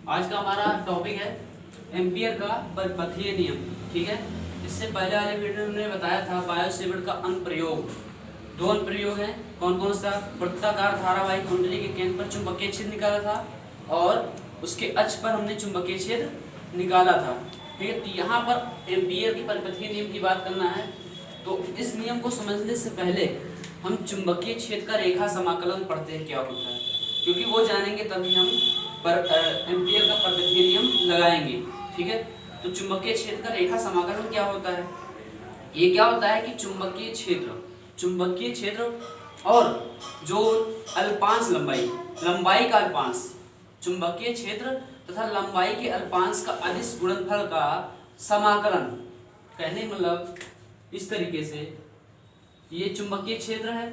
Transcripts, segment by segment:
आज का हमारा टॉपिक है एम्पियर का परिपथीय नियम। ठीक है, इससे पहले वाले वीडियो में हमने बताया था बायो सेवर्ट का अनुप्रयोग। दो अनुप्रयोग हैं, कौन कौन सा? वृत्ताकार धारावाहिक कुंडली के केंद्र पर चुंबकीय क्षेत्र निकाला था और उसके अक्ष पर हमने चुंबकीय क्षेत्र निकाला था। ठीक है, तो यहाँ पर एम्पियर के परिपथीय नियम की बात करना है। तो इस नियम को समझने से पहले हम चुंबकीय क्षेत्र का रेखा समाकलन पढ़ते हैं क्या होता है, क्योंकि वो जानेंगे तभी हम एम्पियर का परिपथीय नियम लगाएंगे। ठीक है, तो चुंबकीय क्षेत्र का रेखा समाकलन क्या होता है? ये क्या होता है कि चुंबकीय क्षेत्र और जो अल्पांश लंबाई का अल्पांश, चुंबकीय क्षेत्र तथा लंबाई के अल्पांश का अदिश गुणनफल का समाकलन। कहने मतलब इस तरीके से, ये चुंबकीय क्षेत्र है,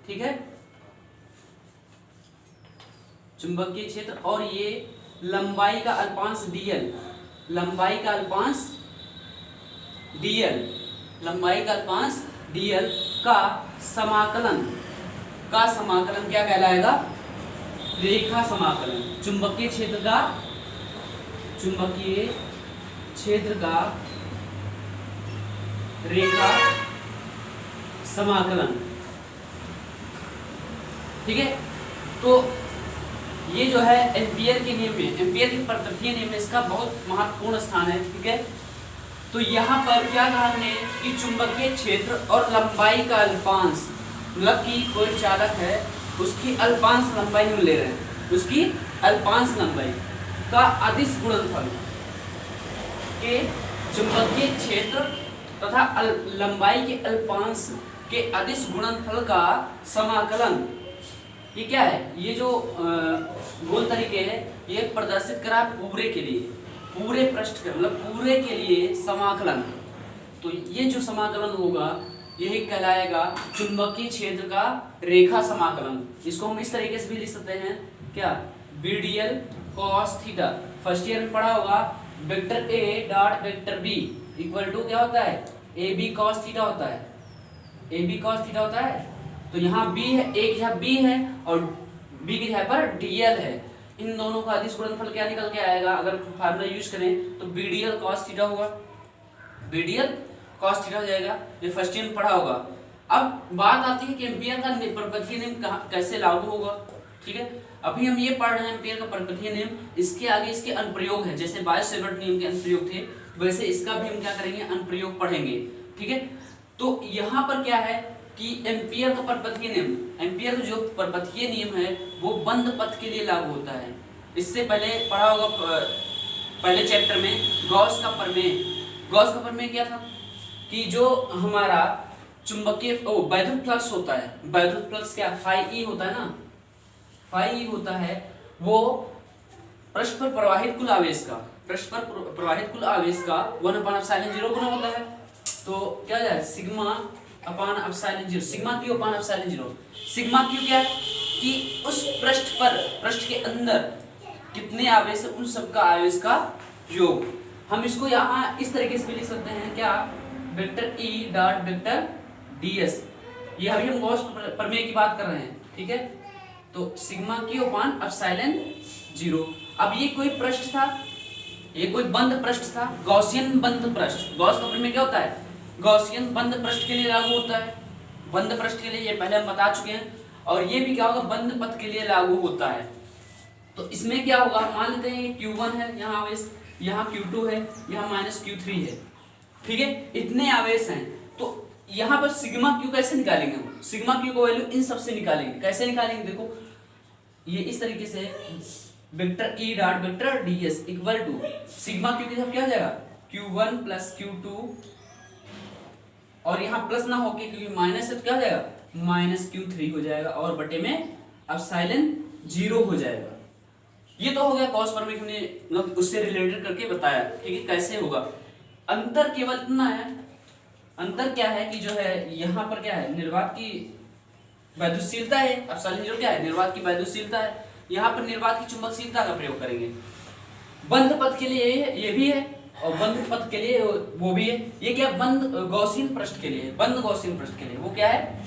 ठीक है, चुंबकीय क्षेत्र, और ये लंबाई का अल्पांश dl, लंबाई का अल्पांश dl का समाकलन क्या कहलाएगा? रेखा समाकलन। चुंबकीय क्षेत्र का रेखा समाकलन। ठीक है, तो ये जो है एम्पियर के नियम में, एम्पियर के परिपथीय नियम में इसका बहुत महत्वपूर्ण स्थान है। ठीक है, तो यहाँ पर क्या कहा हमने कि चुंबकीय क्षेत्र और लंबाई का अल्पांश, मतलब कि कोई चालक है उसकी अल्पांश लंबाई हम ले रहे हैं, उसकी अल्पांश लंबाई का अदिश गुणनफल के चुंबकीय क्षेत्र तथा लंबाई के अल्पांश के अदिश गुणनफल का समाकलन। ये क्या है? ये जो गोल तरीके है ये प्रदर्शित करा पूरे के लिए, पूरे पृष्ठ के मतलब पूरे के लिए समाकलन। तो ये जो समाकलन होगा यही कहलाएगा चुंबकीय क्षेत्र का रेखा समाकलन। इसको हम इस तरीके से भी लिख सकते हैं क्या? BDL cos theta. First year में पढ़ा होगा vector A dot vector B equal to क्या होता है? AB cos थीटा होता है, AB cos थीटा होता है। तो यहाँ B है, एक जगह B है और B की जगह पर DL है। इन दोनों का अदिश गुणनफल क्या निकल के आएगा? अगर फार्मूला यूज करें तो BDL cos थीटा होगा, BDL cos थीटा हो जाएगा। ये फर्स्ट ईयर में पढ़ा होगा। अब बात आती है कि एम्पियर का परिपथीय नियम कैसे लागू होगा। ठीक है, अभी हम ये पढ़ रहे हैं एम्पियर का परिपथीय नियम, इसके आगे इसके अनुप्रयोग है। जैसे बायो सेवर्ट नियम के अनुप्रयोग थे वैसे इसका भी हम क्या करेंगे? अनुप्रयोग पढ़ेंगे। ठीक है, तो यहाँ पर क्या है कि एम्पियर का परिपथीय नियम, एम्पियर का जो परिपथीय नियम है वो बंद पथ के लिए लागू होता है। इससे पहले पढ़ा होगा पहले चैप्टर में गॉस का प्रमेय क्या था कि जो हमारा चुंबकीय वैद्युत फ्लक्स होता है, वैद्युत फ्लक्स क्या फाई ई होता है ना, फाई ई होता है वो पृष्ठ पर प्रवाहित कुल आवेश का 1/ε0 गुना होता है। तो क्या जाए? Sigma upon epsilon 0, sigma q upon epsilon 0। Sigma q क्या है कि उस पृष्ठ के अंदर कितने आवेश है उन सबका आवेश का योग। हम इसको यहाँ इस तरीके से भी लिख सकते हैं क्या? Vector E dot vector ds। ये अभी हम गॉस प्रमेय की बात कर रहे हैं। ठीक है, तो सिग्मा क्यू अपान एप्सिलॉन 0। अब ये कोई पृष्ठ था, ये कोई बंद पृष्ठ था, गॉसियन बंद पृष्ठ। गॉस का प्रमेय क्या होता है? गॉसियन बंद पृष्ठ के लिए लागू होता है, बंद पृष्ठ के लिए, ये पहले हम बता चुके हैं। और ये भी क्या होगा? बंद पथ के लिए लागू होता है। तो इसमें क्या होगा? मान लेते हैं Q1 है यहाँ आवेश, यहाँ Q2 है, यहाँ -Q3 है। ठीक है, इतने आवेश हैं। तो यहाँ पर सिग्मा क्यू कैसे निकालेंगे? हम सिग्मा क्यू को वैल्यू इन सबसे निकालेंगे। कैसे निकालेंगे? देखो ये इस तरीके से vector E dot vector ds equal to sigma Q के साथ क्या हो जाएगा? Q1 प्लस Q2, और यहाँ प्लस ना होके क्योंकि माइनस है तो क्या हो जाएगा? -Q3 हो जाएगा और बटे में एप्सिलॉन 0 हो जाएगा। ये तो हो गया कॉस प्रमेय, हमने मतलब उससे रिलेटेड करके बताया। ठीक है, कैसे होगा? अंतर केवल इतना है, अंतर क्या है कि जो है यहाँ पर क्या है? निर्वात की वैद्युतशीलता है, एप्सिलॉन 0 क्या है? निर्वात की वैद्युतशीलता है। यहाँ पर निर्वात की चुंबकशीलता का प्रयोग करेंगे। बंद पथ के लिए ये भी है और बंद पथ के लिए वो भी है। ये क्या? बंद गॉसियन पृष्ठ के लिए, बंद गॉसियन पृष्ठ के लिए वो क्या है?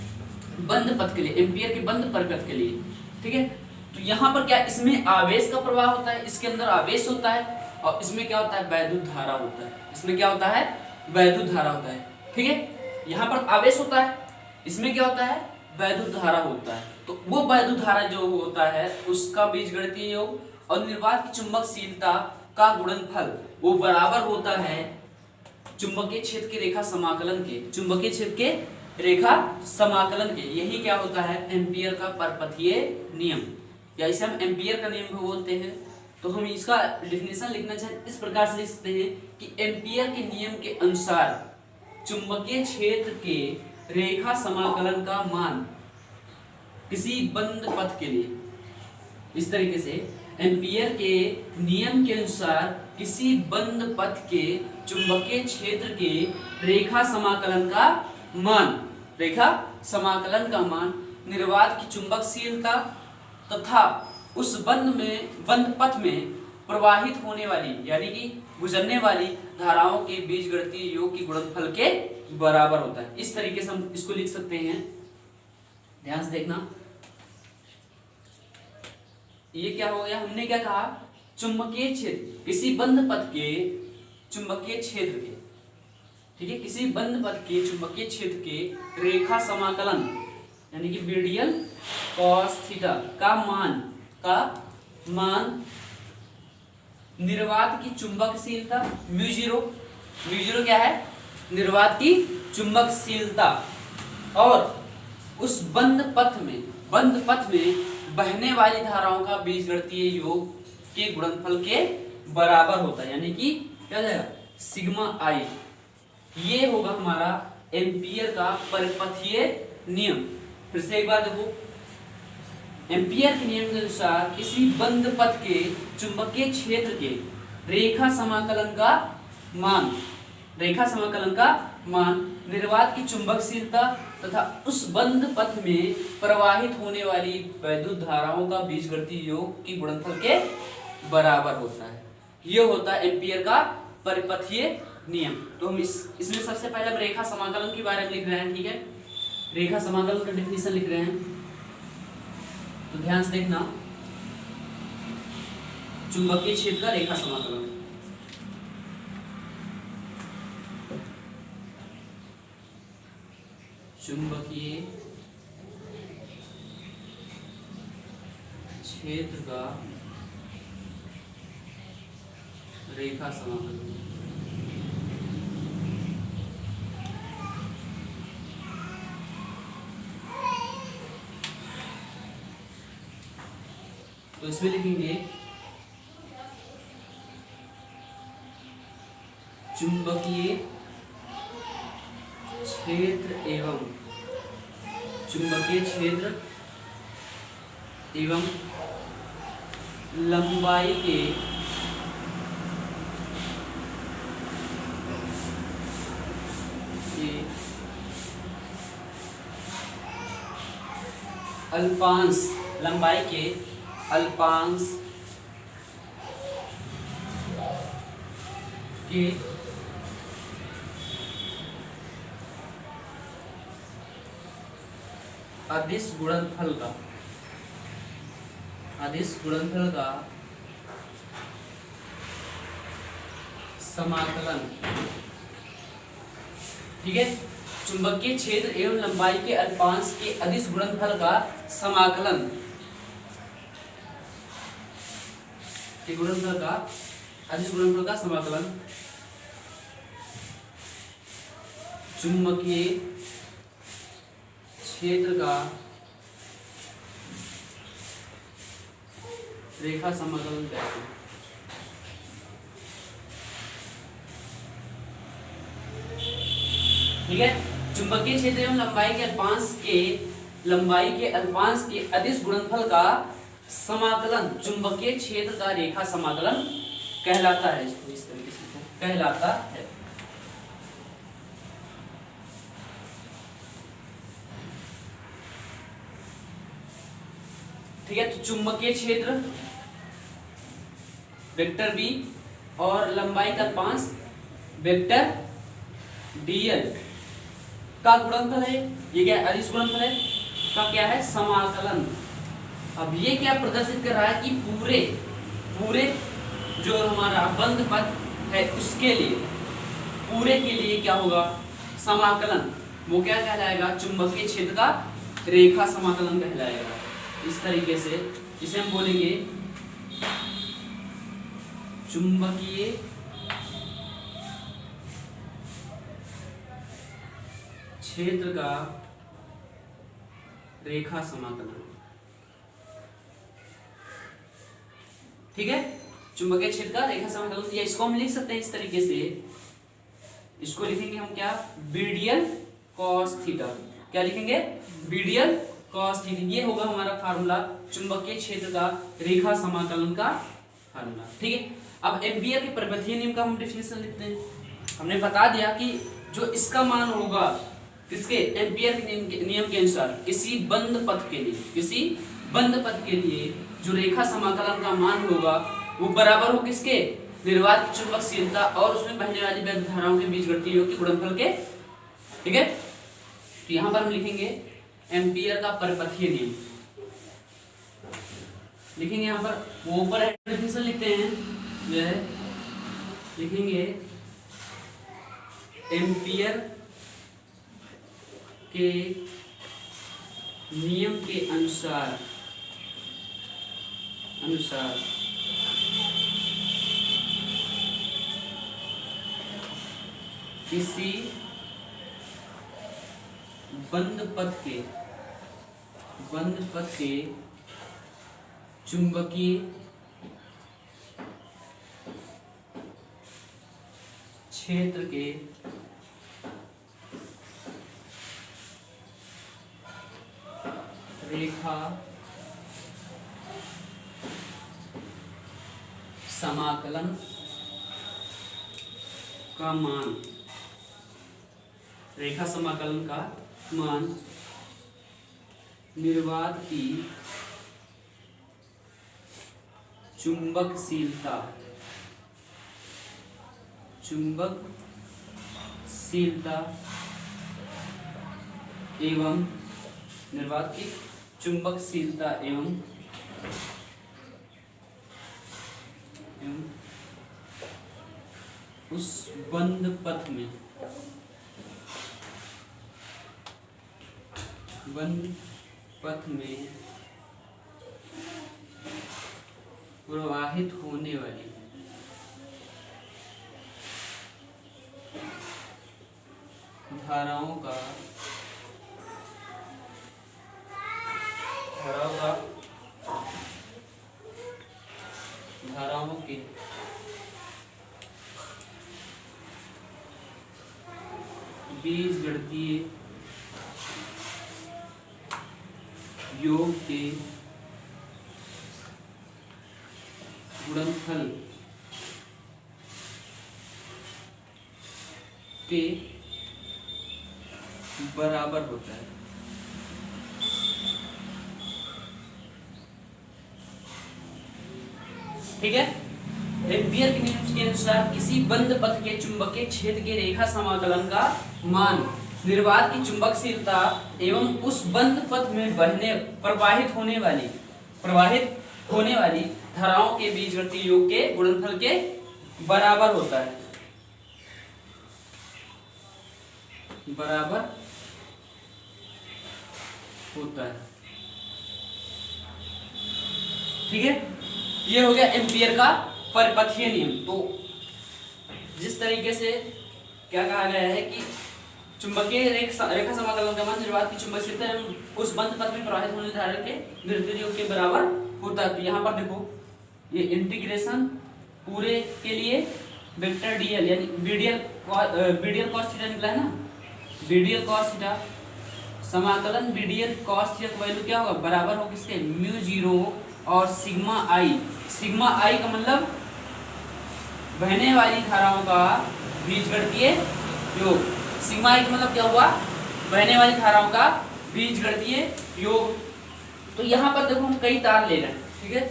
बंद पथ के लिए, एम्पियर के बंद परिपथ के लिए। ठीक है, तो यहाँ पर क्या, इसमें आवेश का प्रवाह होता है, इसके अंदर आवेश होता है, और इसमें क्या होता है, वैद्युत धारा होता है। इसमें क्या होता है, वैद्युत धारा होता है। ठीक है, यहाँ पर आवेश होता है, इसमें क्या होता है, वैद्युत धारा होता है। तो वो वैद्युत धारा जो होता है उसका बीजगणितीय योग और निर्वात की चुंबकशीलता का गुणनफल वो बराबर होता है चुंबकीय क्षेत्र के रेखा समाकलन के, चुंबकीय क्षेत्र के रेखा समाकलन के। यही क्या होता है, एम्पियर का परपथीय नियम, या इसे हम एम्पियर का नियम भी बोलते हैं। तो हम इसका डेफिनेशन लिखना चाहें इस प्रकार से लिख सकते हैं कि एम्पियर के नियम के अनुसार चुंबकीय क्षेत्र के रेखा समाकलन का मान किसी बंद पथ के लिए, इस तरीके से एम्पियर के नियम के अनुसार किसी बंद पथ के चुंबकीय क्षेत्र के रेखा समाकलन का मान, रेखा समाकलन का मान निर्वात की चुंबकशीलता तथा उस बंद पथ में प्रवाहित होने वाली यानी कि गुजरने वाली धाराओं के बीजगणितीय योग की गुणनफल के बराबर होता है। इस तरीके से हम इसको लिख सकते हैं। ध्यान से देखना, ये क्या हो गया, हमने क्या कहा, चुंबकीय क्षेत्र किसी बंद पथ के चुंबकीय क्षेत्र के, ठीक है, किसी बंद पथ के चुंबकीय क्षेत्र के रेखा समाकलन यानी कि बीडियल कॉस थीटा का मान निर्वात की चुंबकशीलता म्यू जीरो क्या है, निर्वात की चुंबकशीलता और उस बंद पथ में बहने वाली धाराओं का बीजगणितीय योग के गुणनफल के बराबर होता है, यानी कि क्या जाएगा, सिग्मा आई। ये होगा हमारा एम्पियर का परिपथीय नियम। फिर से एक बार देखो, एम्पियर के नियम के अनुसार किसी बंद पथ के चुंबकीय क्षेत्र के रेखा समाकलन का मान निर्वात की चुंबकशीलता तथा उस बंद पथ में प्रवाहित होने वाली वैद्युत धाराओं का बीजगणितीय योग की गुणनफल के बराबर होता है। यह होता है एम्पियर का परिपथीय नियम। तो हम इसमें सबसे पहले हम रेखा समाकलन के बारे में लिख रहे हैं। ठीक है, रेखा समाकलन का डेफिनेशन लिख रहे हैं, तो ध्यान से देखना, चुंबकीय क्षेत्र का रेखा समाकलन। चुंबकीय क्षेत्र का रेखा समाकलन। तो इसमें लिखेंगे चुंबकीय क्षेत्र एवं लंबाई के अल्पांश, लंबाई के अल्पांश के अदिश गुणनफल का समाकलन। ठीक है, चुंबकीय क्षेत्र एवं लंबाई के अल्पांश के अदिश गुणनफल का समाकलन, अदिश गुणनफल का समाकलन चुंबकीय क्षेत्र का रेखा समाकलन कहते हैं। ठीक है, चुंबकीय क्षेत्र एवं लंबाई के अल्पांश के अदिश गुणनफल का समाकलन चुंबकीय क्षेत्र का रेखा समाकलन कहलाता है। इसको इस तरीके से कहलाता है। ठीक है, तो चुंबकीय क्षेत्र वेक्टर बी और लंबाई का अल्पांश वेक्टर डीएल का गुणनफल है। ये क्या है, अदिश गुणनफल है, का क्या है, समाकलन, अब ये क्या प्रदर्शित कर रहा है कि पूरे पूरे जो हमारा बंद पथ है उसके लिए, पूरे के लिए क्या होगा, समाकलन, वो क्या कहलाएगा, चुंबकीय क्षेत्र का रेखा समाकलन कहलाएगा। इस तरीके से जिसे हम बोलेंगे चुंबकीय क्षेत्र का रेखा समाकलन। ठीक है, चुंबकीय क्षेत्र का रेखा समाकलन, या इसको हम लिख सकते हैं इस तरीके से, इसको लिखेंगे हम क्या, बीडियल कॉस थीटा। क्या लिखेंगे, बीडियल कॉस थीटा। ये होगा हमारा फार्मूला चुंबकीय क्षेत्र का रेखा समाकलन का फार्मूला। ठीक है, अब एम्पीयर के परिपथीय नियम का हम डेफिनेशन लिखते हैं। हमने बता दिया कि जो इसका मान होगा किसके, एम्पीयर के नियम के अनुसार किसी बंद पथ के लिए, किसी बंद पथ के लिए जो रेखा समाकलन का मान होगा वो बराबर हो किसके, निर्वात की चुंबकशीलता और उसमें बहने वाली वैद्युत धाराओं के बीच घटती योग के गुणनफल के। ठीक है, तो यहां पर हम लिखेंगे एम्पीयर का परिपथीय नियम, लिखेंगे यहां पर, वो ऊपर डेफिनेशन लिखते हैं, जो है लिखेंगे एम्पीयर के नियम के अनुसार किसी बंद पथ के चुंबकीय क्षेत्र के रेखा समाकलन का मान, रेखा समाकलन का मान निर्वात की चुंबकशीलता एवं निर्वात की चुंबकशीलता एवं उस बंद पथ में प्रवाहित होने वाली धाराओं के बीजगणितीय योग के गुणनफल के बराबर होता है। ठीक है, एम्पीयर के नियम के अनुसार किसी बंद पथ के चुंबकीय क्षेत्र के रेखा समाकलन का मान निर्वात की चुंबकशीलता एवं उस बंद पथ में प्रवाहित होने वाली धाराओं के बीजगणितीय योग के गुणनफल के बराबर होता है। ठीक है, ये हो गया एम्पीयर का परिपथीय नियम। तो जिस तरीके से क्या कहा गया है कि चुंबकीय रेखा समाकलन का मान निर्वात की चुंबकशीलता एवं उस बंद पथ में प्रवाहित होने धारा के विद्युत योग के बराबर होता है। तो यहाँ पर देखो ये इंटीग्रेशन पूरे के लिए वेक्टर डीएल यानी बीडीएल कॉस थीटा निकला है ना, बीडीएल कॉस थीटा समाकलन बीडीएल कॉस थीटा का वैल्यू क्या होगा, बराबर हो किसके, म्यू जीरो और सिग्मा आई का मतलब बहने वाली धाराओं का बीजगणितीय योग। सिग्मा आई का मतलब क्या हुआ, बहने वाली धाराओं का बीजगणितीय योग। तो यहाँ पर देखो हम कई तार ले रहे हैं। ठीक है,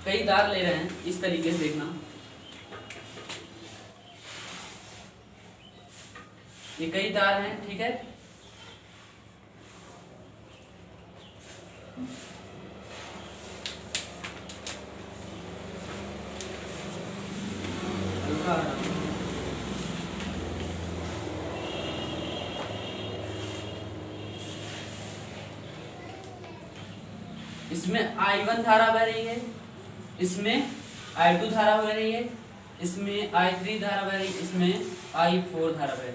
कई तार ले रहे हैं, इस तरीके से देखना, ये कई तार हैं। ठीक है, इसमें I1 धारा बह रही है, इसमें I2 धारा बह रही है, इसमें I3 धारा बह रही है, इसमें I4 धारा बह रही है।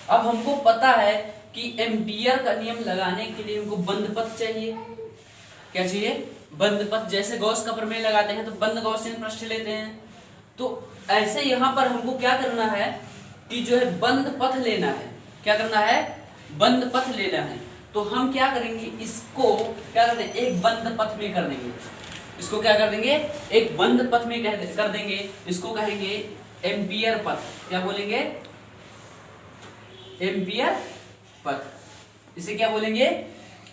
अब हमको पता है कि एम्पियर का नियम लगाने के लिए हमको बंद पथ चाहिए। क्या चाहिए? बंद पथ। जैसे गॉस का प्रमेय लगाते हैं तो बंद गॉसियन पृष्ठ लेते हैं, तो ऐसे यहाँ पर हमको क्या करना है कि जो है बंद पथ लेना है। क्या करना है? बंद पथ लेना है। तो हम क्या करेंगे, इसको क्या करते हैं, एक बंद पथ में कर देंगे। इसको क्या कर देंगे? एक बंद पथ में कर देंगे। इसको कहेंगे एम्पियर पथ। क्या बोलेंगे? एम्पियर पथ। इसे क्या बोलेंगे?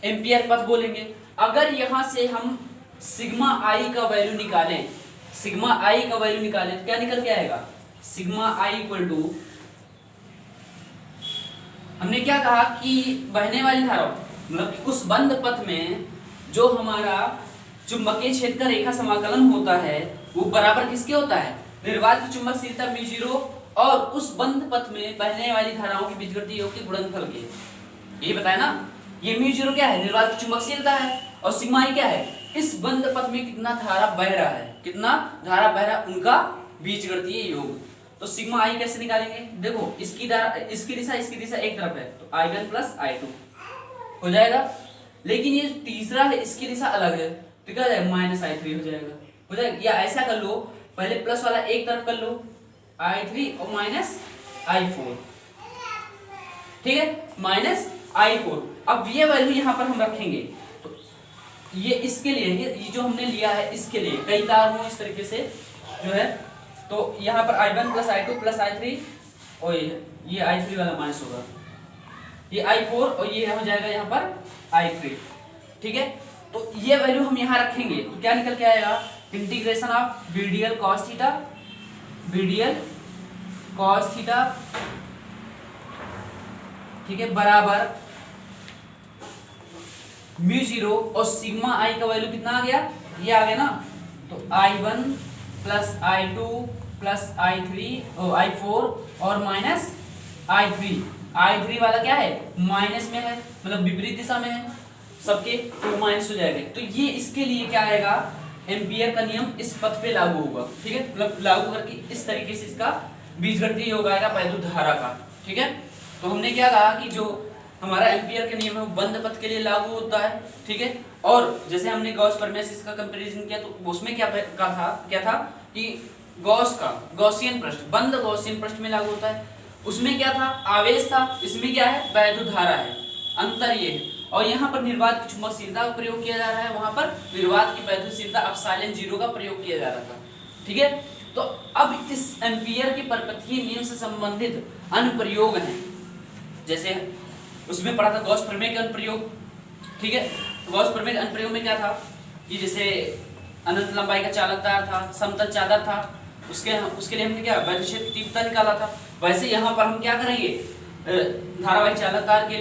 एम्पियर पथ बोलेंगे। अगर यहां से हम सिग्मा आई का वैल्यू निकालें, सिग्मा आई का वैल्यू निकालें तो क्या निकल के आएगा? सिग्मा आई इक्वल टू, हमने क्या कहा कि बहने वाली धारा मतलब कि उस बंद पथ में जो हमारा चुंबकीय क्षेत्र का रेखा समाकलन होता है वो बराबर किसके होता है? निर्वात की चुंबकशीलता μ0 और उस बंद पथ में बहने वाली धाराओं के बीजगणितीय योग के गुणनफल के। ये बताया ना, ये μ0 क्या है? निर्वात की चुंबकशीलता है। और सिग्मा आई क्या है? इस बंद पथ में कितना धारा बह रहा है, कितना धारा बह रहा है, उनका बीजगणितीय योग। तो सिग्मा आई कैसे निकालेंगे? देखो इसकी धारा, इसकी दिशा एक तरफ है तो I1 प्लस I2 हो जाएगा। लेकिन ये तीसरा है, इसकी दिशा अलग है तो क्या हो जाएगा? माइनस I3 हो जाएगा। हो जाएगा। या ऐसा कर लो, पहले प्लस वाला एक तरफ कर लो I3 और माइनस I4, ठीक है, माइनस I4। अब ये वैल्यू यहाँ पर हम रखेंगे तो ये इसके लिए, ये जो हमने लिया है इसके लिए कई तार हो इस तरीके से जो है, तो यहाँ पर I1 plus I2 plus I3 और ये I3 वाला माइनस होगा, ये I4 और ये हो जाएगा यहाँ पर I3, ठीक है। तो ये वैल्यू हम यहाँ रखेंगे तो क्या निकल के आएगा? Integration of BDL cos theta, BDL cos theta, ठीक है, बराबर μ0 और सिग्मा आई का वैल्यू कितना आ गया? ये आ गया ना, तो I1 plus I2 plus I3 और I4 और माइनस I3 वाला क्या है? माइनस में है, मतलब विपरीत दिशा में है सबके, तो माइनस हो जाएगा। तो ये इसके लिए क्या आएगा? एम्पियर का नियम इस पथ पे लागू होगा, ठीक है, मतलब लागू करके इस तरीके से इसका बीजगणितीय योग आएगा वैद्युत धारा का, ठीक है। तो हमने क्या कहा कि जो हमारा एम्पियर का नियम है वो बंद पथ के लिए लागू होता है, ठीक है। और जैसे हमने गॉस प्रमेय से इसका कंपैरिजन किया तो उसमें क्या था कि गॉस का गॉसियन पृष्ठ, बंद गॉसियन पृष्ठ में लागू होता है। उसमें क्या था? आवेश था। इसमें क्या है? वैद्युत धारा है। अंतर ये है। और यहाँ पर निर्वात की चुंबकशीलता का प्रयोग किया जा रहा है, वहां पर निर्वात की वैद्युतशीलता एप्सिलॉन 0 का प्रयोग किया जा रहा था, ठीक है। तो अब इस एम्पियर के परपथीय नियम से संबंधित अनुप्रयोग हैं, जैसे उसमें पढ़ा था गॉस प्रमेय का अनुप्रयोग, ठीक है। गॉस प्रमेय के अनुप्रयोग में क्या था कि जैसे अनंत लंबाई का चालक तार था, समतल चादर था, उसके लिए हमने क्या वैद्युत क्षेत्र की तीव्रता निकाला था। वैसे यहाँ पर हम क्या करेंगे? धारावाही चालक तार के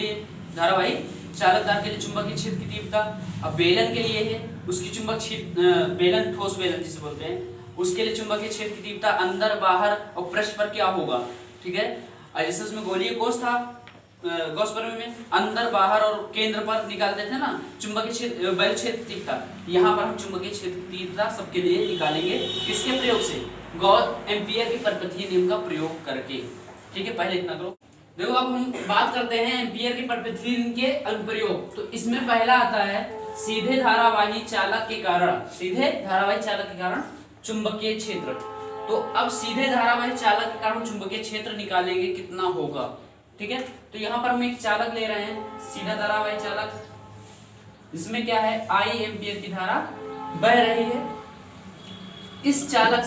लिए चुंबकीय क्षेत्र की तीव्रता, अब बेलन के लिए है उसकी चुंबक क्षेत्र, बेलन ठोस बेलन जिसे बोलते हैं, उसके लिए चुंबकीय क्षेत्र की तीव्रता अंदर बाहर और पृष्ठ पर क्या होगा, ठीक है। जैसे उसमें गोलीय कोष था गॉस प्रमेय में, अंदर बाहर और केंद्र पर निकालते थे ना चुंबकीय क्षेत्र वैद्युत क्षेत्र की तीव्रता। यहाँ पर हम चुंबकीय क्षेत्र की तीव्रता सबके लिए निकालेंगे, किसके प्रयोग से? गॉस एम्पियर के परपथीय नियम का प्रयोग करके, ठीक है। पहले इतना करो। देखो अब हम बात करते हैं एम्पियर के परपथीय नियम के अनुप्रयोग। तो इसमें पहला आता है सीधे धारावाही चालक के कारण चुंबकीय क्षेत्र। तो अब सीधे धारावाही चालक के कारण चुंबकीय क्षेत्र निकालेंगे, कितना होगा, ठीक है। तो यहाँ पर हम एक चालक ले रहे हैं, सीधा धारावाही चालक, इसमें क्या है? I एम्पियर की धारा बह रही है। इस चालक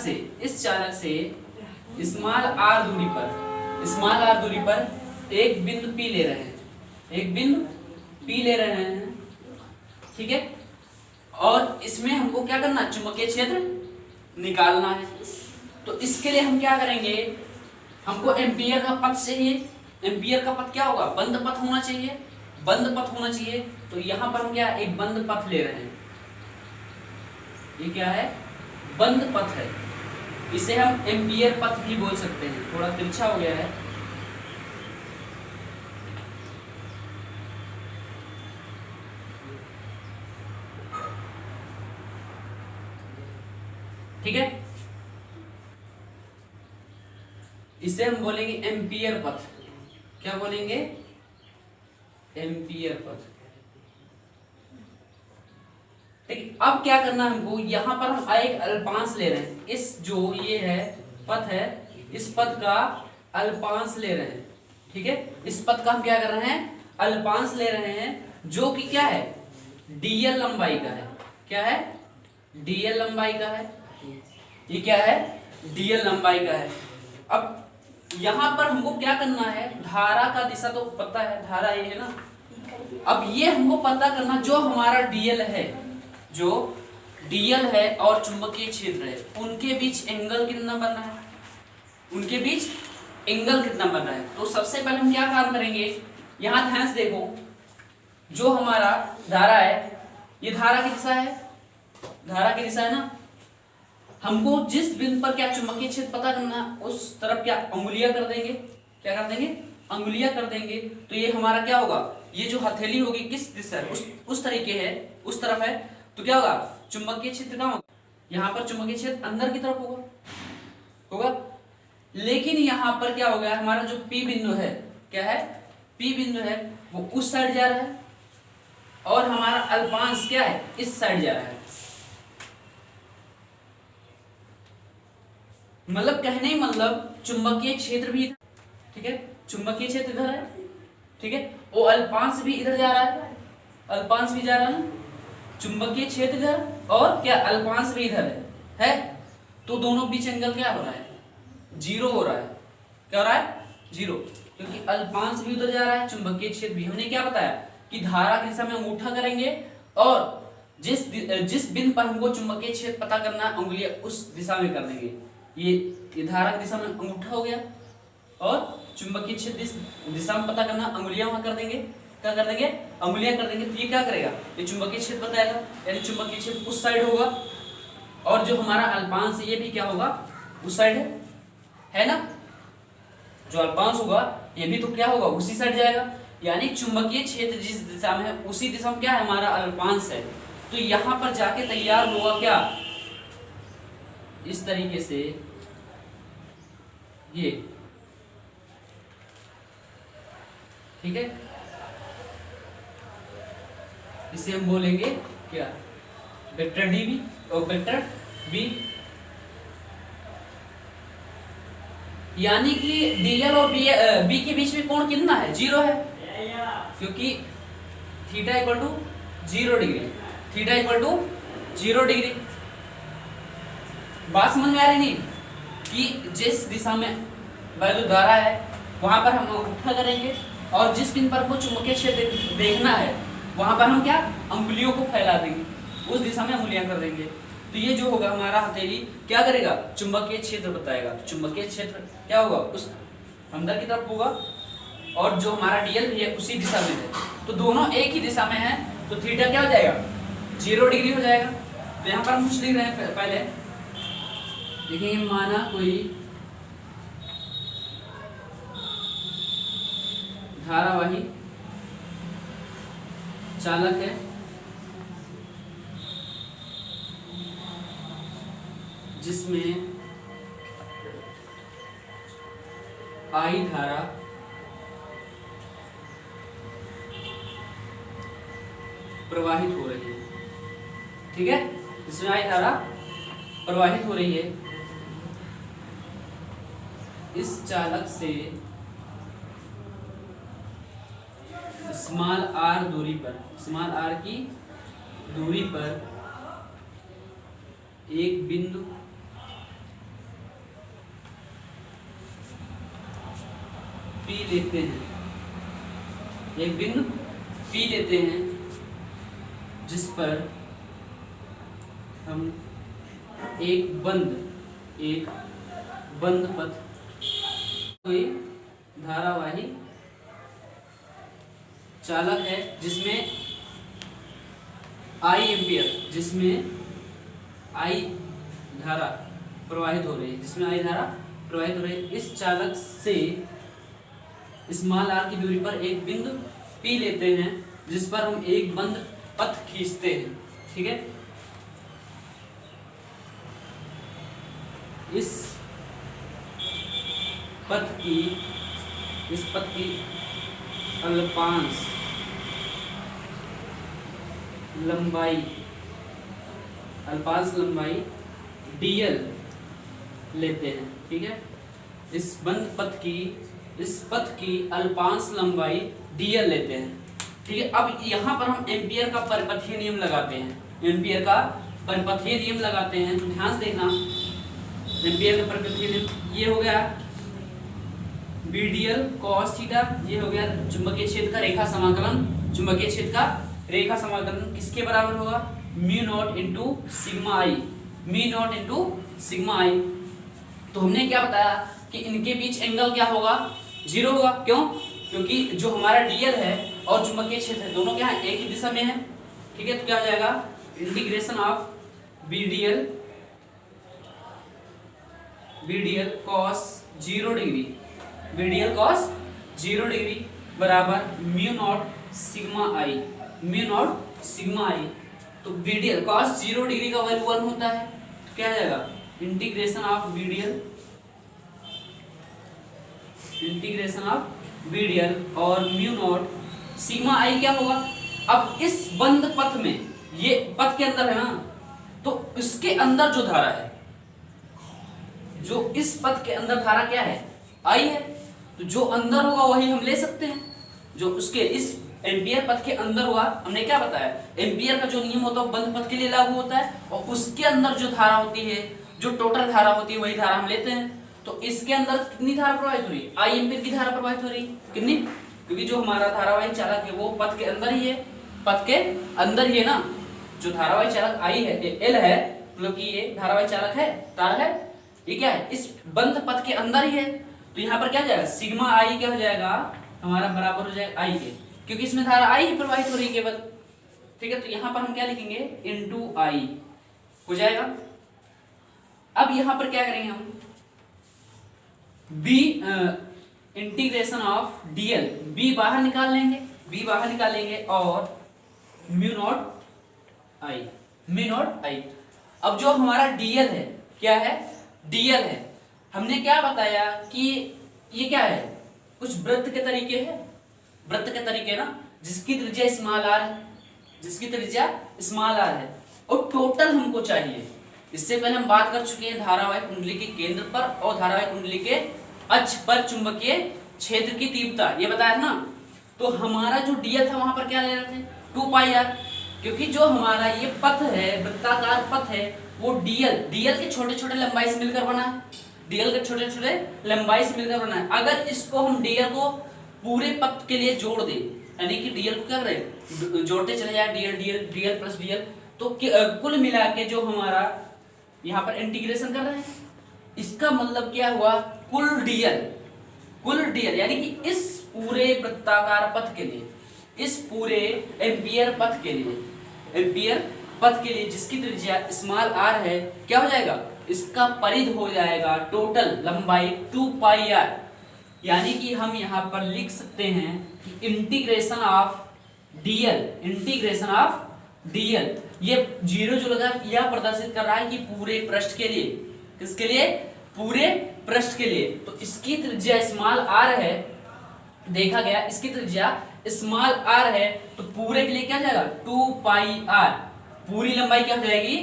से स्मॉल r दूरी पर एक बिंदु P ले रहे हैं, ठीक है। और इसमें हमको क्या करना? चुंबकीय क्षेत्र निकालना है। तो इसके लिए हम क्या करेंगे? हमको एम्पियर का पथ चाहिए। एम्पियर का पथ क्या होगा? बंद पथ होना चाहिए। तो यहाँ पर हम क्या एक बंद पथ ले रहे हैं, ये क्या है? बंद पथ है, इसे हम एम्पियर पथ भी बोल सकते हैं। थोड़ा तिरछा हो गया है। ठीक है, इसे हम बोलेंगे एम्पियर पथ। क्या बोलेंगे? एम्पियर पथ। ठीक, अब क्या करना है हमको, यहां पर हम एक अल्पांश ले रहे हैं। इस जो ये है पथ है, इस पथ का अल्पांश ले रहे हैं। ठीक है, इस पथ का हम क्या कर रहे हैं? अल्पांश ले रहे हैं, जो कि क्या है? डीएल लंबाई का है। क्या है? डीएल लंबाई का है। ये क्या है? डीएल लंबाई का है। अब यहां पर हमको क्या करना है? धारा का दिशा तो पता है, धारा ये है ना। अब ये हमको पता करना, जो हमारा डीएल है, जो डीएल है और चुंबकीय क्षेत्र है, उनके बीच एंगल कितना बन रहा है? उनके बीच एंगल कितना बन रहा है? तो सबसे पहले हम क्या काम करेंगे, यहां ध्यान से देखो, जो हमारा धारा है, ये धारा की दिशा है, धारा की दिशा है ना। हमको जिस बिंदु पर क्या चुंबकीय क्षेत्र पता करना है, उस तरफ क्या अंगुलियां कर देंगे। क्या कर देंगे? अंगुलियां कर देंगे। तो ये हमारा क्या होगा? ये जो हथेली होगी किस दिशा है? उस तरीके है, उस तरफ है। तो क्या होगा? चुंबकीय क्षेत्र कहाँ होगा? यहाँ पर चुंबकीय क्षेत्र अंदर की तरफ होगा। लेकिन यहाँ पर क्या हो गया, हमारा जो P बिंदु है, क्या है? P बिंदु है, वो उस साइड जा रहा है, और हमारा अल्पांश क्या है? इस साइड जा रहा है। मतलब कहने ही मतलब चुंबकीय क्षेत्र भी, ठीक है, चुंबकीय क्षेत्र इधर है, ठीक है, वो अल्पांश भी इधर जा रहा है, अल्पांश भी जा रहा है ना, चुंबकीय क्षेत्र इधर और क्या अल्पांश भी इधर है। तो दोनों बीच एंगल क्या हो रहा है? जीरो हो रहा है। क्या हो रहा है? जीरो, क्योंकि अल्पांश भी उधर जा रहा है, चुंबकीय क्षेत्र भी। हमने क्या बताया कि धारा की दिशा में अंगूठा करेंगे, और जिस बिंदु पर हमको चुंबकीय क्षेत्र पता करना है, अंगुलियां उस दिशा में कर देंगे। ये धारा की दिशा में अंगूठा हो गया, और चुंबकीय क्षेत्र दिशा में पता करना, अंगुलियां वहां कर देंगे। क्या कर देंगे? अंगुलियां कर देंगे। तो ये क्या करेगा? ये चुंबकीय क्षेत्र बताएगा, यानी चुंबकीय क्षेत्र उस साइड होगा, और जो हमारा अल्पांश है, ये भी क्या होगा? उस साइड है ना। जो अल्पांश होगा, ये भी तो क्या होगा? उसी साइड जाएगा। यानी चुंबकीय क्षेत्र जिस दिशा में है, उसी दिशा में क्या है? हमारा अल्पांश है। तो यहां पर जाके तैयार होगा क्या? इस तरीके से ये, ठीक है, इसे हम बोलेंगे क्या? वेक्टर डी बी और वेक्टर बी। यानी कि डीएल और बी के बीच में कोण कितना है? जीरो है, क्योंकि theta equal to 0 degree, theta equal to 0 degree. बात समझ में आ रही नहीं? कि जिस दिशा में वैद्युत धारा है, वहां पर हम अंगूठा करेंगे, और जिस बिंदु पर हमको चुंबकीय क्षेत्र देखना है, वहां पर हम क्या? अंगुलियों को फैला देंगे, उस दिशा में अंगुलियां कर देंगे। तो ये जो होगा हमारा हथेली, क्या करेगा? चुंबकीय क्षेत्र बताएगा। तो चुंबकीय क्षेत्र क्या होगा? उस अंदर की तरफ होगा, और जो हमारा डीएल भी है उसी दिशा में है। तो दोनों एक ही दिशा में है, तो थीटा क्या हो जाएगा? 0 डिग्री हो जाएगा। तो यहाँ पर हम कुछ लिख रहे हैं पहले, देखिए, माना कोई धारावाही चालक है, जिसमें आई धारा प्रवाहित हो रही है। ठीक है, जिसमें आई धारा प्रवाहित हो रही है, इस चालक से स्मॉल आर दूरी पर, स्मॉल आर की दूरी पर एक बिंदु P लेते हैं, एक बिंदु P लेते हैं, जिस पर हम एक बंद पथ, कोई धारावाही चालक है जिसमें I एम्पियर, जिसमें I धारा प्रवाहित हो रही है, जिसमें I धारा प्रवाहित हो रही है। इस चालक से स्मॉल r की दूरी पर एक बिंदु P लेते हैं, जिस पर हम एक बंद पथ खींचते हैं। ठीक है, इस पथ की अल्पांश लंबाई dl लेते हैं। ठीक है, इस पथ की अल्पांश लंबाई dl लेते हैं। ठीक है, अब यहाँ पर हम एम्पियर का परिपथीय नियम लगाते हैं। तो ध्यान से देखना, एम्पियर का परिपथीय नियम ये हो गया BDL cos थीटा, ये हो गया चुंबकीय क्षेत्र का रेखा समाकलन किसके बराबर होगा? म्यू नॉट इंटू सिग्मा आई। तो हमने क्या बताया कि इनके बीच एंगल क्या होगा? 0 होगा। क्यों? क्योंकि जो हमारा डीएल है और चुंबकीय क्षेत्र है दोनों क्या है? एक ही दिशा में है। ठीक है, तो क्या हो जाएगा? Integration of BDL cos 0 degree बराबर म्यू नॉट सिग्मा आई। तो BDL cos 0 डिग्री का वैल्यू 1 होता है, तो क्या आ जाएगा? इंटीग्रेशन BDL और म्यू नॉट सिग्मा आई क्या होगा? अब इस बंद पथ में, ये पथ के अंदर है ना, तो इसके अंदर जो धारा है, जो इस पथ के अंदर धारा क्या है? आई है। तो जो अंदर होगा वही हम ले सकते हैं, जो उसके इस एम्पियर पथ के अंदर होगा। हमने क्या बताया? एम्पियर का जो नियम होता है वो बंद पथ के लिए लागू होता है, और उसके अंदर जो धारा होती है, जो टोटल धारा होती है, वही धारा हम लेते हैं। तो इसके अंदर कितनी धारा प्रवाहित हो रही है? आई एम्पियर की धारा प्रवाहित हो रही है। कितनी? क्योंकि जो हमारा धारावाही चालक है वो पथ के अंदर ही है, ना। जो धारावाही चालक आई है, एल है, मतलब कि ये धारावाही चालक है, तार है, ये क्या है? इस बंद पथ के अंदर ही है। तो यहाँ पर क्या हो जाएगा? सिग्मा आई क्या हो जाएगा? हमारा बराबर हो जाएगा आई के, क्योंकि इसमें धारा आई ही प्रवाहित हो रही है केवल। ठीक है, तो यहाँ पर हम क्या लिखेंगे? इनटू आई हो जाएगा। अब यहाँ पर क्या करेंगे हम? इंटीग्रेशन ऑफ डीएल, बी बाहर निकाल लेंगे और म्यू नॉट आई। अब जो हमारा डीएल है, क्या है? डीएल है। हमने क्या बताया कि ये क्या है? कुछ वृत्त के तरीके ना, जिसकी त्रिज्या स्मॉल आर है, और टोटल हमको चाहिए। इससे पहले हम बात कर चुके हैं धारावाही कुंडली के केंद्र पर और धारावाही कुंडली के अक्ष पर चुंबकीय क्षेत्र की तीव्रता, ये बताया ना। तो हमारा जो डीएल था वहां पर क्या ले रहे थे? 2 पाई आर, क्योंकि जो हमारा ये पथ है, वृत्ताकार पथ है, वो डीएल के छोटे लंबाई से मिलकर बना है। अगर इसको हम डीएल को पूरे पथ के लिए जोड़ दें, यानी कि डीएल को क्या करें? जोड़ते चले जाए, डीएल प्लस डीएल, तो कुल मिला के जो हमारा यहाँ पर इंटीग्रेशन कर रहे हैं, इसका मतलब क्या हुआ? कुल डीएल यानी कि इस पूरे वृत्ताकार पथ के लिए, इस पूरे एम्पियर पथ के लिए जिसकी त्रिज्या स्मॉल आर है, क्या हो जाएगा? इसका परिध हो जाएगा टोटल लंबाई 2 पाई आर। यानी कि हम यहाँ पर लिख सकते हैं कि इंटीग्रेशन ऑफ डीएल, ये 0 जो लगा यह प्रदर्शित कर रहा है कि पूरे पृष्ठ के लिए, किसके लिए? पूरे पृष्ठ के लिए। तो इसकी त्रिज्या स्मॉल आर है, देखा गया इसकी त्रिज्या स्मॉल आर है, तो पूरे के लिए क्या जाएगा? 2 पाई आर। पूरी लंबाई क्या हो जाएगी?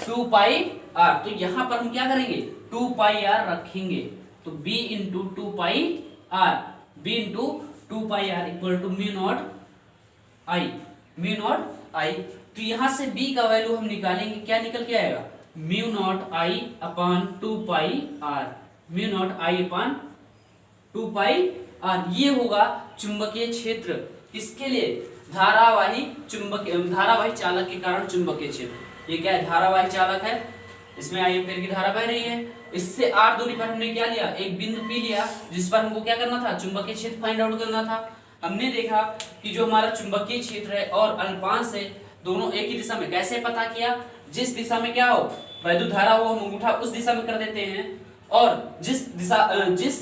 2 पाई आर। तो यहां पर हम क्या करेंगे? 2 पाई आर रखेंगे, तो b into 2 pi r equal to mu not I. तो यहां से b का वैल्यू हम निकालेंगे, क्या निकल के आएगा? Mu not I upon 2 pi R. ये होगा चुंबकीय क्षेत्र, किसके लिए? धारावाही चालक के कारण चुंबकीय क्षेत्र। ये क्या है? धारावाही चालक है, इसमें आई एम्पीयर की धारा बह रही है। इससे r दूरी पर हमने क्या लिया? एक बिंदु P लिया, जिस पर हमको क्या करना था? चुंबकीय क्षेत्र फाइंड आउट करना था। हमने देखा कि जो हमारा चुंबकीय क्षेत्र है और अल्पांश है, दोनों एक ही दिशा में। कैसे पता किया? जिस दिशा में क्या हो? वैद्युत धारा हो हम अंगूठा उस दिशा में कर देते हैं, और जिस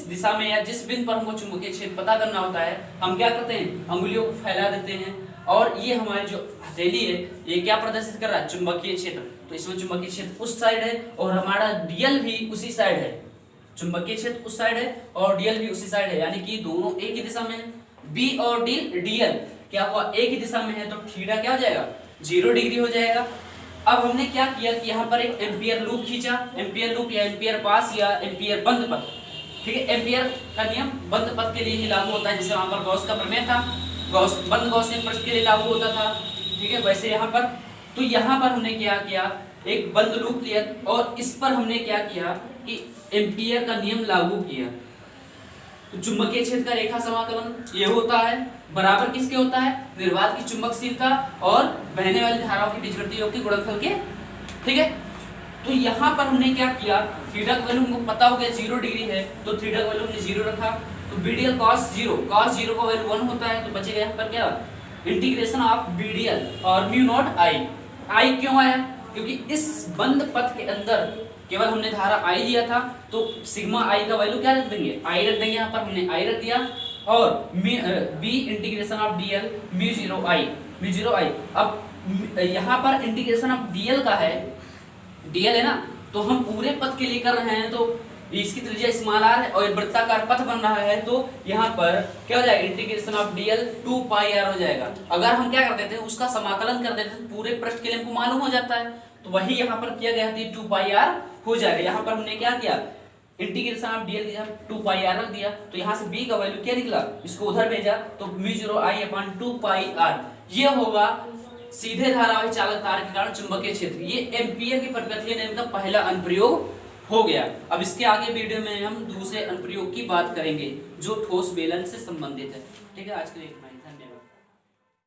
दिशा में या जिस बिंदु पर हमको चुंबकीय क्षेत्र पता करना होता है हम क्या करते हैं, अंगुलियों को फैला देते हैं, और ये हमारी जो हथेली है ये क्या प्रदर्शित कर रहा है, चुंबकीय क्षेत्र। तो इसमें चुंबकीय क्षेत्र उस साइड है और हमारा डीएल भी उसी साइड है, चुंबकीय क्षेत्र उस साइड है और डीएल भी उसी साइड है, यानी कि दोनों एक ही दिशा में है। बी और डीएल क्या हुआ, एक ही दिशा में है, तो थीटा क्या हो जाएगा, 0 डिग्री हो जाएगा। अब हमने क्या किया कि यहाँ पर एक एम्पियर लूप खींचा, एम्पियर लूप या एम्पियर पास या एम्पियर बंद पथ, ठीक है। एम्पियर का नियम बंद पथ के लिए ही लागू होता है, जैसे वहां पर गॉस का प्रमेय था, बंद गॉसियन पथ के लिए लागू होता था, ठीक है। वैसे यहाँ पर, तो यहाँ पर हमने क्या किया, एक बंद लूप लिया और इस पर हमने क्या किया कि एम्पियर का नियम लागू किया। तो चुंबकीय क्षेत्र का रेखा समाकलन ये होता है, बराबर किसके होता है, निर्वात की चुंबकशीलता और बहने वाली धाराओं के बीजगणितीय योग के गुणनफल के, ठीक है। तो यहाँ पर हमने क्या किया, थीटा का वैल्यू हमको पता हो गया 0 डिग्री है, तो थीटा का वैल्यू हमने 0 रखा, तो बीडीएल cos 0 का वैल्यू 1 होता है, तो बचेगा यहाँ पर क्या, इंटीग्रेशन ऑफ बीडीएल और म्यू नॉट आई। आई क्यों आया, क्योंकि इस बंद पथ के अंदर केवल हमने धारा आई लिया था, तो सिग्मा आई का वैल्यू क्या रख देंगे, आई रख देंगे, यहाँ पर हमने आई रख दिया, और B integration of DL mu 0 I. अब यहाँ पर इंटीग्रेशन ऑफ डीएल का है, डीएल है ना, तो हम पूरे पथ के लिए कर रहे हैं, तो इसकी त्रिज्या स्मॉल r है और वृत्ताकार पथ बन रहा है, तो यहाँ पर क्या हो जाएगा, integration of DL 2 pi r हो जाएगा। अगर हम क्या कर देते हैं, उसका समाकलन कर देते हैं, पूरे पृष्ठ के लिए हमको मालूम हो जाता है, तो वही यहाँ पर किया गया, 2 पाई r हो जाएगा। यहाँ पर हमने क्या किया, इंटीग्रेशन ऑफ डीएल की जगह 2 पाई r रख दिया, तो यहाँ से b का वैल्यू क्या निकला, इसको उधर भेजा, तो म्यू 0 आई अपॉन 2 पाई r, ये होगा सीधे धारावाही चालक तार के कारण चुंबकीय क्षेत्र। ये एम्पियर की परिपथीय नियम का पहला अनुप्रयोग हो गया। अब इसके आगे वीडियो में हम दूसरे अनुप्रयोग की बात करेंगे जो ठोस बेलन से संबंधित है, ठीक है। आज के लिए इतना ही, धन्यवाद।